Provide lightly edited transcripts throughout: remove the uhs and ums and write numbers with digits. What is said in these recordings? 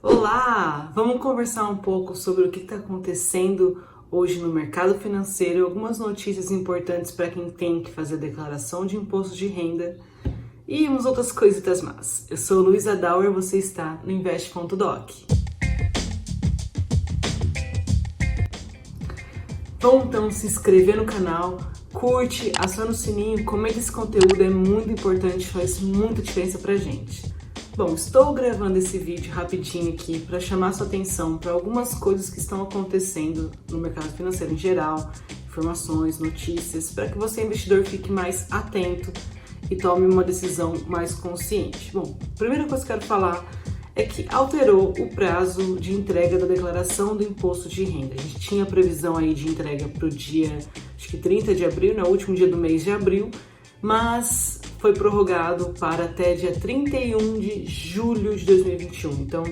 Olá! Vamos conversar um pouco sobre o que está acontecendo hoje no mercado financeiro, algumas notícias importantes para quem tem que fazer declaração de imposto de renda e umas outras coisitas más. Eu sou Luísa Dauer, você está no Invest.doc. Vamos então se inscrever no canal, curte, aciona o sininho, comenta esse conteúdo, é muito importante, faz muita diferença pra gente. Bom, estou gravando esse vídeo rapidinho aqui para chamar sua atenção para algumas coisas que estão acontecendo no mercado financeiro em geral, informações, notícias, para que você, investidor, fique mais atento e tome uma decisão mais consciente. Bom, a primeira coisa que eu quero falar é que alterou o prazo de entrega da declaração do imposto de renda. A gente tinha previsão aí de entrega para o dia, acho que 30 de abril, no último dia do mês de abril, mas foi prorrogado para até dia 31 de julho de 2021. Então,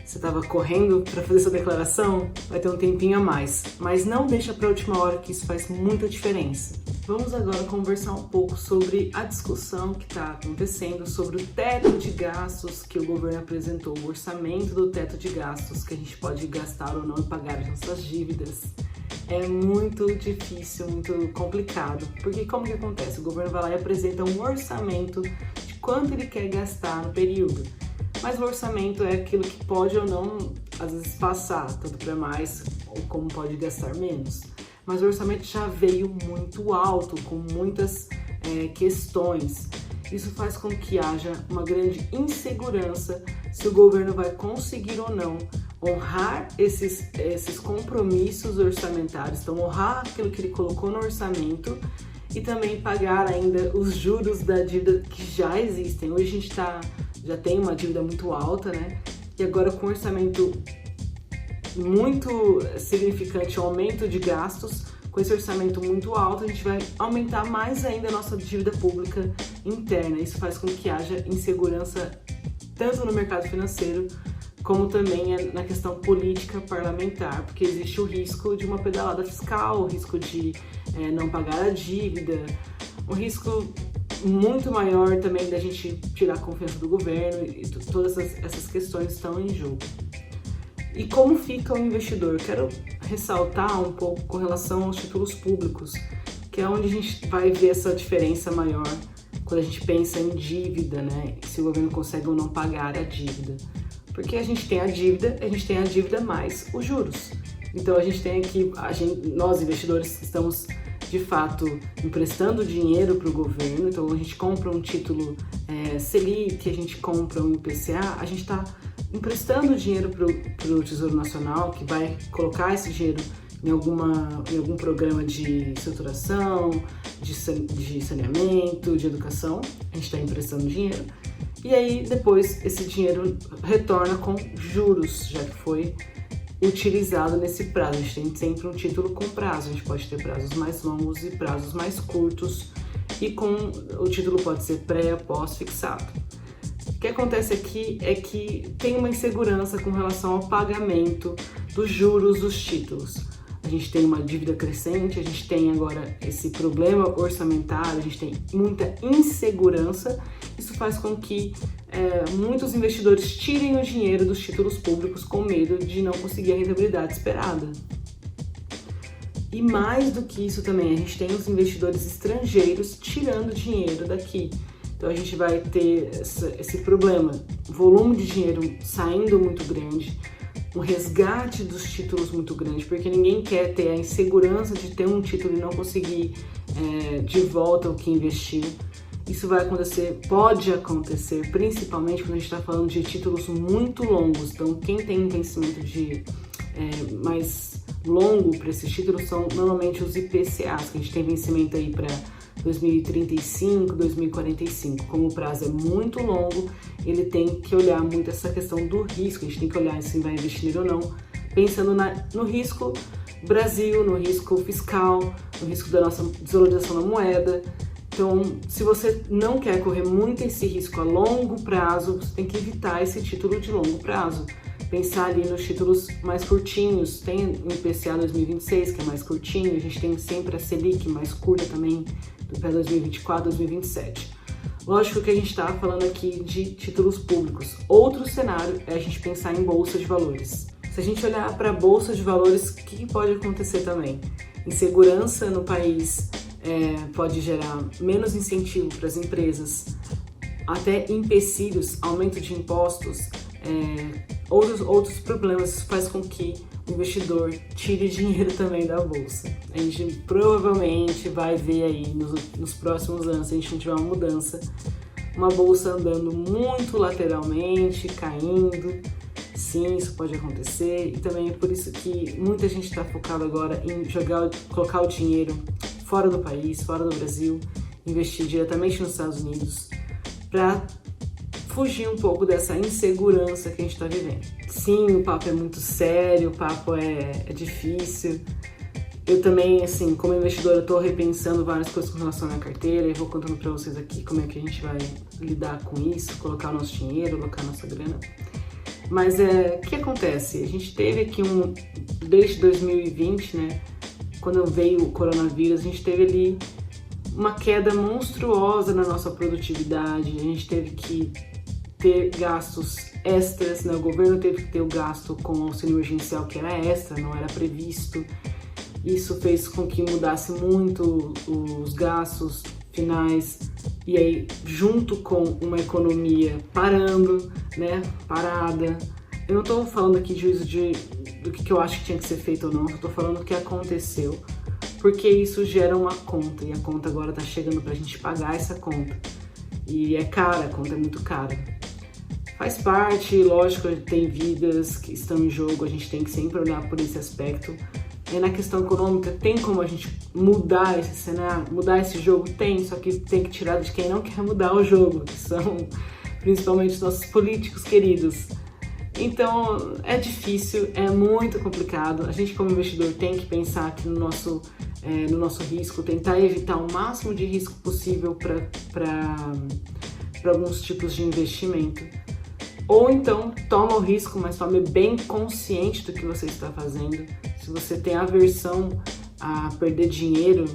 você estava correndo para fazer sua declaração, vai ter um tempinho a mais. Mas não deixa para a última hora, que isso faz muita diferença. Vamos agora conversar um pouco sobre a discussão que está acontecendo sobre o teto de gastos que o governo apresentou, o orçamento do teto de gastos que a gente pode gastar ou não e pagar as nossas dívidas. É muito difícil, muito complicado, porque como que acontece? O governo vai lá e apresenta um orçamento de quanto ele quer gastar no período, mas o orçamento é aquilo que pode ou não, às vezes, passar, tanto para mais ou como pode gastar menos. Mas o orçamento já veio muito alto, com muitas questões. Isso faz com que haja uma grande insegurança se o governo vai conseguir ou não honrar esses compromissos orçamentários, então honrar aquilo que ele colocou no orçamento e também pagar ainda os juros da dívida que já existem. Hoje a gente já tem uma dívida muito alta, né? E agora com um orçamento muito significante, aumento de gastos, com esse orçamento muito alto, a gente vai aumentar mais ainda a nossa dívida pública interna. Isso faz com que haja insegurança tanto no mercado financeiro como também na questão política parlamentar, porque existe o risco de uma pedalada fiscal, o risco de não pagar a dívida, um risco muito maior também da gente tirar a confiança do governo, e todas essas questões estão em jogo. E como fica o investidor? Eu quero ressaltar um pouco com relação aos títulos públicos, que é onde a gente vai ver essa diferença maior quando a gente pensa em dívida, né? Se o governo consegue ou não pagar a dívida. Porque a gente tem a dívida mais os juros. Então a gente tem aqui, nós investidores estamos de fato emprestando dinheiro para o governo, então a gente compra um título Selic, a gente compra um IPCA, a gente está emprestando dinheiro para o Tesouro Nacional, que vai colocar esse dinheiro em algum programa de estruturação, de saneamento, de educação, a gente está emprestando dinheiro. E aí, depois, esse dinheiro retorna com juros, já que foi utilizado nesse prazo. A gente tem sempre um título com prazo, a gente pode ter prazos mais longos e prazos mais curtos, e o título pode ser pré ou pós-fixado. O que acontece aqui é que tem uma insegurança com relação ao pagamento dos juros dos títulos. A gente tem uma dívida crescente, a gente tem agora esse problema orçamentário, a gente tem muita insegurança. Isso faz com que muitos investidores tirem o dinheiro dos títulos públicos com medo de não conseguir a rentabilidade esperada. E mais do que isso também, a gente tem os investidores estrangeiros tirando dinheiro daqui. Então a gente vai ter esse problema, volume de dinheiro saindo muito grande, um resgate dos títulos muito grande, porque ninguém quer ter a insegurança de ter um título e não conseguir de volta o que investiu. Isso vai acontecer, pode acontecer, principalmente quando a gente está falando de títulos muito longos. Então, quem tem um vencimento mais longo para esses títulos são normalmente os IPCAs, que a gente tem vencimento aí para 2035, 2045. Como o prazo é muito longo, ele tem que olhar muito essa questão do risco, a gente tem que olhar se vai investir ou não, pensando no risco Brasil, no risco fiscal, no risco da nossa desvalorização da moeda. Então, se você não quer correr muito esse risco a longo prazo, você tem que evitar esse título de longo prazo. Pensar ali nos títulos mais curtinhos, tem o IPCA 2026, que é mais curtinho, a gente tem sempre a Selic mais curta também, para 2024, 2027. Lógico que a gente está falando aqui de títulos públicos. Outro cenário é a gente pensar em bolsa de valores. Se a gente olhar para a bolsa de valores, o que pode acontecer também? Insegurança no país pode gerar menos incentivo para as empresas, até empecilhos, aumento de impostos, outros problemas. Isso faz com que o investidor tire dinheiro também da bolsa. A gente provavelmente vai ver aí nos próximos anos, se a gente não tiver uma mudança, uma bolsa andando muito lateralmente, caindo. Sim, isso pode acontecer, e também é por isso que muita gente está focada agora em colocar o dinheiro fora do país, fora do Brasil, investir diretamente nos Estados Unidos, para fugir um pouco dessa insegurança que a gente está vivendo. Sim, o papo é muito sério, o papo é difícil. Eu também, assim, como investidora, estou repensando várias coisas com relação à minha carteira e vou contando para vocês aqui como é que a gente vai lidar com isso, colocar o nosso dinheiro, colocar a nossa grana. Mas o que acontece? A gente teve aqui desde 2020, né, quando veio o coronavírus, a gente teve ali uma queda monstruosa na nossa produtividade, a gente teve que ter gastos extras, né? O governo teve que ter o gasto com o auxílio emergencial, que era extra, não era previsto. Isso fez com que mudasse muito os gastos finais, e aí junto com uma economia parando, né, parada. Eu não estou falando aqui de juízo do que eu acho que tinha que ser feito ou não, eu estou falando o que aconteceu, porque isso gera uma conta, e a conta agora está chegando para a gente pagar essa conta, e é cara, a conta é muito cara. Faz parte, lógico, tem vidas que estão em jogo, a gente tem que sempre olhar por esse aspecto. E na questão econômica, tem como a gente mudar esse cenário, mudar esse jogo? Tem, só que tem que tirar de quem não quer mudar o jogo, que são principalmente os nossos políticos queridos. Então, é difícil, é muito complicado. A gente, como investidor, tem que pensar aqui no nosso risco, tentar evitar o máximo de risco possível para alguns tipos de investimento. Ou então, toma o risco, mas tome bem consciente do que você está fazendo. Se você tem aversão a perder dinheiro,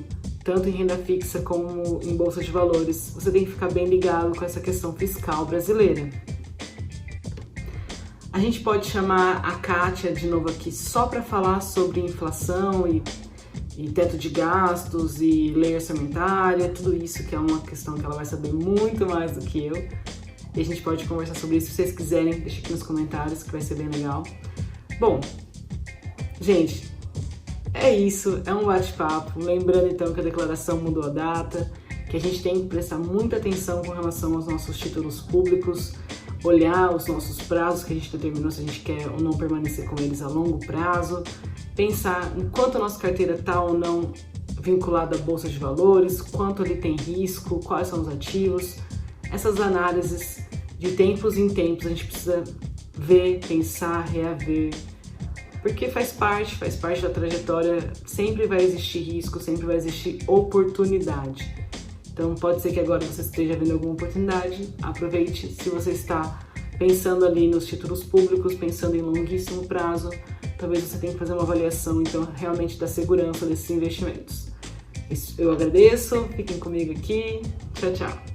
tanto em renda fixa como em bolsa de valores, você tem que ficar bem ligado com essa questão fiscal brasileira. A gente pode chamar a Kátia de novo aqui só para falar sobre inflação e teto de gastos e lei orçamentária, tudo isso, que é uma questão que ela vai saber muito mais do que eu. E a gente pode conversar sobre isso, se vocês quiserem, deixa aqui nos comentários, que vai ser bem legal. Bom, gente, é isso, é um bate-papo. Lembrando então que a declaração mudou a data, que a gente tem que prestar muita atenção com relação aos nossos títulos públicos, olhar os nossos prazos que a gente determinou, se a gente quer ou não permanecer com eles a longo prazo, pensar em quanto a nossa carteira está ou não vinculada à bolsa de valores, quanto ali tem risco, quais são os ativos. Essas análises de tempos em tempos a gente precisa ver, pensar, reaver, porque faz parte da trajetória, sempre vai existir risco, sempre vai existir oportunidade. Então pode ser que agora você esteja vendo alguma oportunidade, aproveite. Se você está pensando ali nos títulos públicos, pensando em longuíssimo prazo, talvez você tenha que fazer uma avaliação então realmente da segurança desses investimentos. Eu agradeço, fiquem comigo aqui, tchau, tchau.